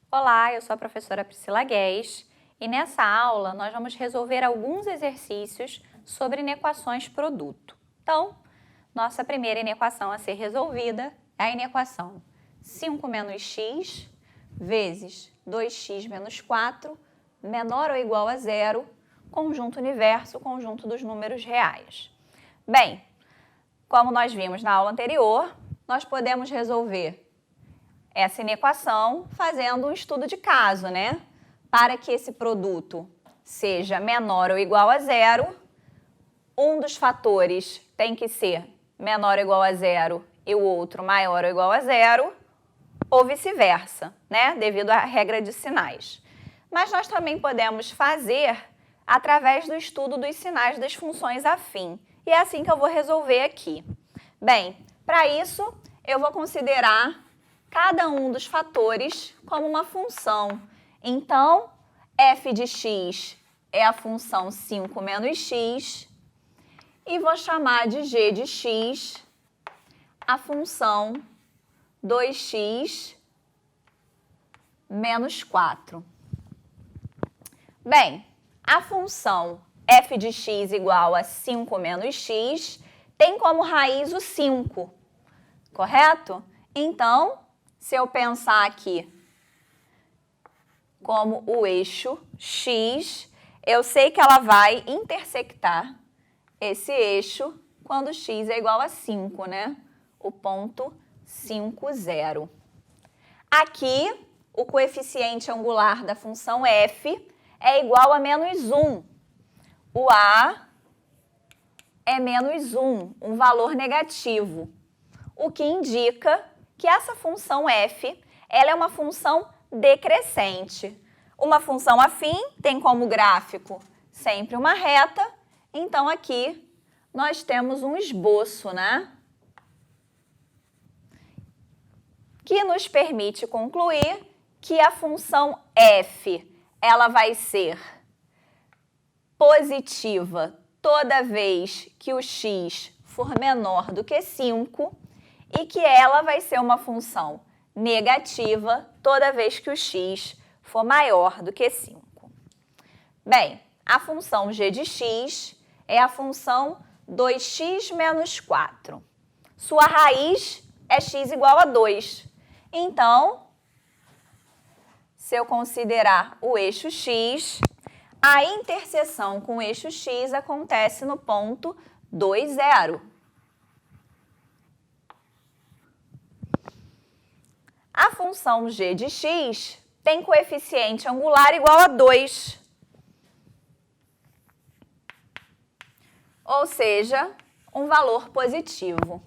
Olá, eu sou a professora Priscila Guedes e nessa aula nós vamos resolver alguns exercícios sobre inequações produto. Então, nossa primeira inequação a ser resolvida é a inequação 5 menos x vezes 2x menos 4 menor ou igual a zero, conjunto universo, conjunto dos números reais. Bem, como nós vimos na aula anterior, nós podemos resolver essa inequação fazendo um estudo de caso, né? Para que esse produto seja menor ou igual a zero, um dos fatores tem que ser menor ou igual a zero e o outro maior ou igual a zero, ou vice-versa, né? Devido à regra de sinais. Mas nós também podemos fazer através do estudo dos sinais das funções afim. E é assim que eu vou resolver aqui. Bem, para isso, eu vou considerar cada um dos fatores como uma função. Então, f de x é a função 5 menos x e vou chamar de g de x a função 2x menos 4. Bem, a função f de x igual a 5 menos x tem como raiz o 5, correto? Então, se eu pensar aqui como o eixo x, eu sei que ela vai intersectar esse eixo quando x é igual a 5, né? O ponto 5, 0. Aqui, o coeficiente angular da função f é igual a menos 1. O a é menos 1, um valor negativo, o que indica que essa função f ela é uma função decrescente. Uma função afim tem como gráfico sempre uma reta, então aqui nós temos um esboço, né? Que nos permite concluir que a função f ela vai ser positiva toda vez que o x for menor do que 5 e que ela vai ser uma função negativa toda vez que o x for maior do que 5. Bem, a função g de x é a função 2x menos 4. Sua raiz é x igual a 2. Então, se eu considerar o eixo x, a interseção com o eixo x acontece no ponto 2, 0. A função g de x tem coeficiente angular igual a 2. Ou seja, um valor positivo.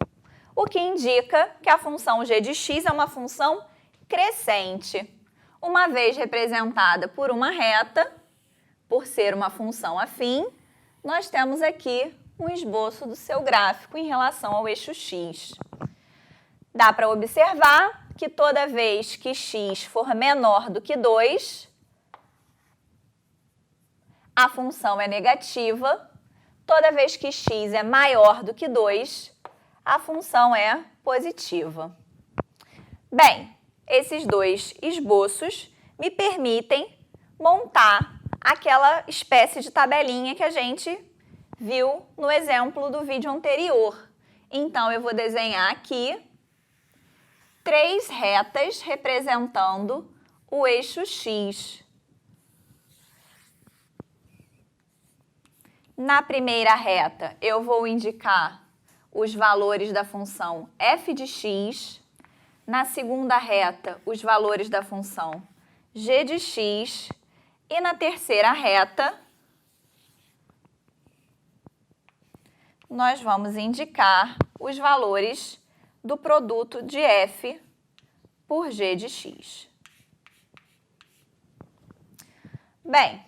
O que indica que a função g de x é uma função crescente. Uma vez representada por uma reta, por ser uma função afim, nós temos aqui um esboço do seu gráfico em relação ao eixo x. Dá para observar que toda vez que x for menor do que 2, a função é negativa. Toda vez que x é maior do que 2, a função é positiva. Bem, esses dois esboços me permitem montar aquela espécie de tabelinha que a gente viu no exemplo do vídeo anterior. Então, eu vou desenhar aqui 3 retas representando o eixo x. Na primeira reta, eu vou indicar os valores da função f de x. Na segunda reta, os valores da função g de x. E na terceira reta, nós vamos indicar os valores do produto de f por g de x. Bem,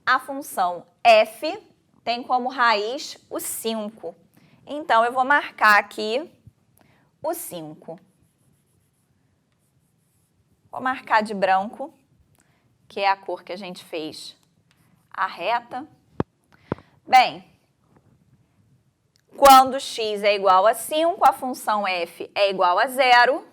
a função f tem como raiz o 5. Então, eu vou marcar aqui o 5. Vou marcar de branco, que é a cor que a gente fez a reta. Bem, quando x é igual a 5, a função f é igual a 0.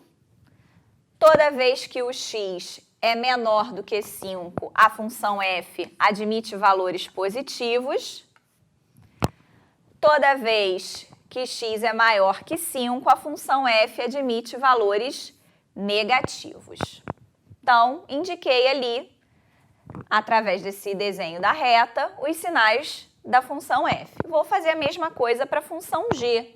Toda vez que o x é menor do que 5, a função f admite valores positivos. Toda vez que x é maior que 5, a função f admite valores negativos. Então, indiquei ali, através desse desenho da reta, os sinais da função f. Vou fazer a mesma coisa para a função g.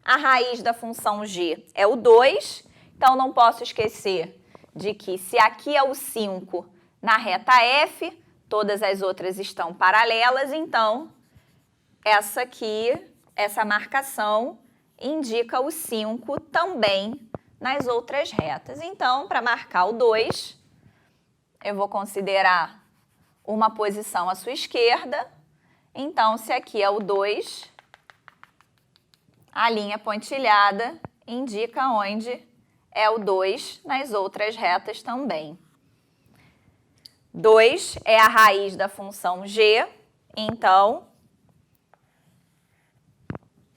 A raiz da função g é o 2, então não posso esquecer de que se aqui é o 5 na reta f, todas as outras estão paralelas, então essa aqui, essa marcação, indica o 5 também nas outras retas. Então, para marcar o 2, eu vou considerar uma posição à sua esquerda. Então, se aqui é o 2, a linha pontilhada indica onde é o 2 nas outras retas também. 2 é a raiz da função g, então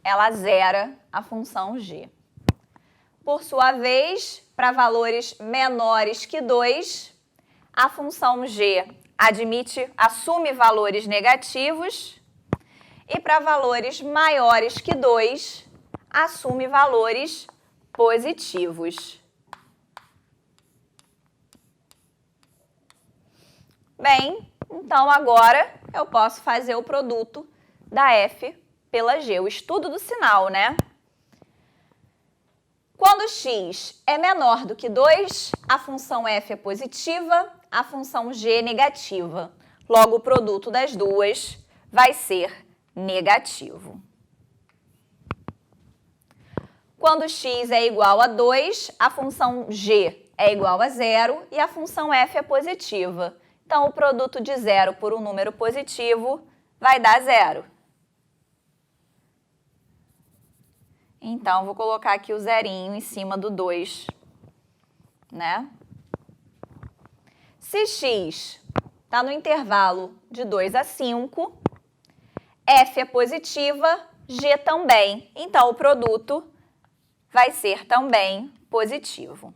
ela zera a função g. Por sua vez, para valores menores que 2, a função g assume valores negativos, e para valores maiores que 2, assume valores positivos. Bem, então agora eu posso fazer o produto da f pela g, o estudo do sinal, né? Quando x é menor do que 2, a função f é positiva, a função g é negativa. Logo, o produto das duas vai ser negativo. Quando x é igual a 2, a função g é igual a 0 e a função f é positiva. Então, o produto de 0 por um número positivo vai dar 0. Então, vou colocar aqui o zerinho em cima do 2, né? Se x está no intervalo de 2 a 5, f é positiva, g também. Então, o produto vai ser também positivo.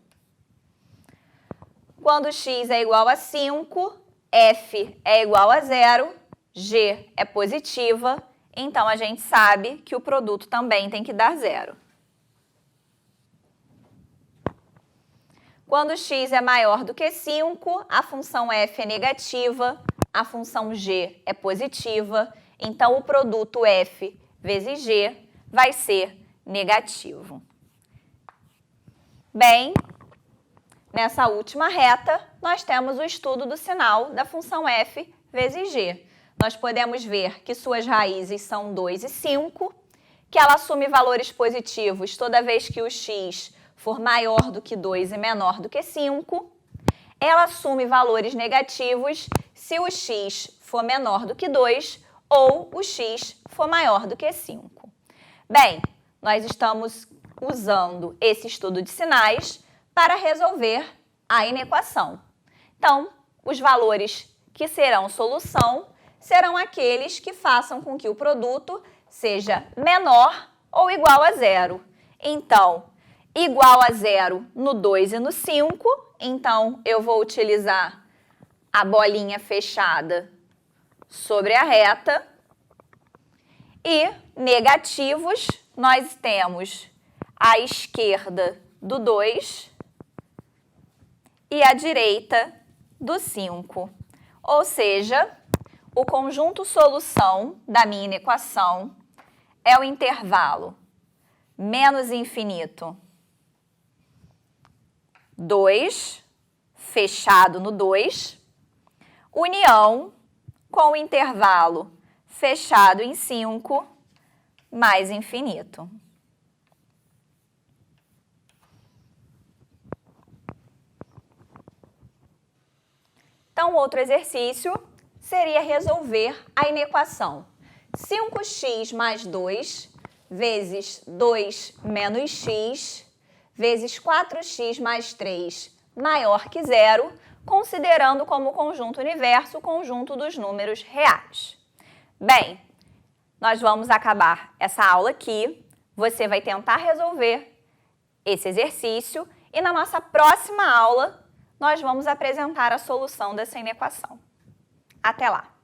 Quando x é igual a 5, f é igual a 0, g é positiva, então a gente sabe que o produto também tem que dar 0. Quando x é maior do que 5, a função f é negativa, a função g é positiva, então o produto f vezes g vai ser negativo. Bem, nessa última reta, nós temos o estudo do sinal da função f vezes g. Nós podemos ver que suas raízes são 2 e 5, que ela assume valores positivos toda vez que o x for maior do que 2 e menor do que 5. Ela assume valores negativos se o x for menor do que 2 ou o x for maior do que 5. Bem, nós estamos usando esse estudo de sinais para resolver a inequação. Então, os valores que serão solução serão aqueles que façam com que o produto seja menor ou igual a 0. Então, igual a 0 no 2 e no 5, então eu vou utilizar a bolinha fechada sobre a reta. E negativos, nós temos à esquerda do 2 e à direita do 5. Ou seja, o conjunto solução da minha inequação é o intervalo menos infinito 2, fechado no 2, união com o intervalo fechado em 5, mais infinito. Então, outro exercício seria resolver a inequação 5x mais 2 vezes 2 menos x vezes 4x mais 3 maior que 0, considerando como conjunto universo o conjunto dos números reais. Bem, nós vamos acabar essa aula aqui. Você vai tentar resolver esse exercício e na nossa próxima aula nós vamos apresentar a solução dessa inequação. Até lá!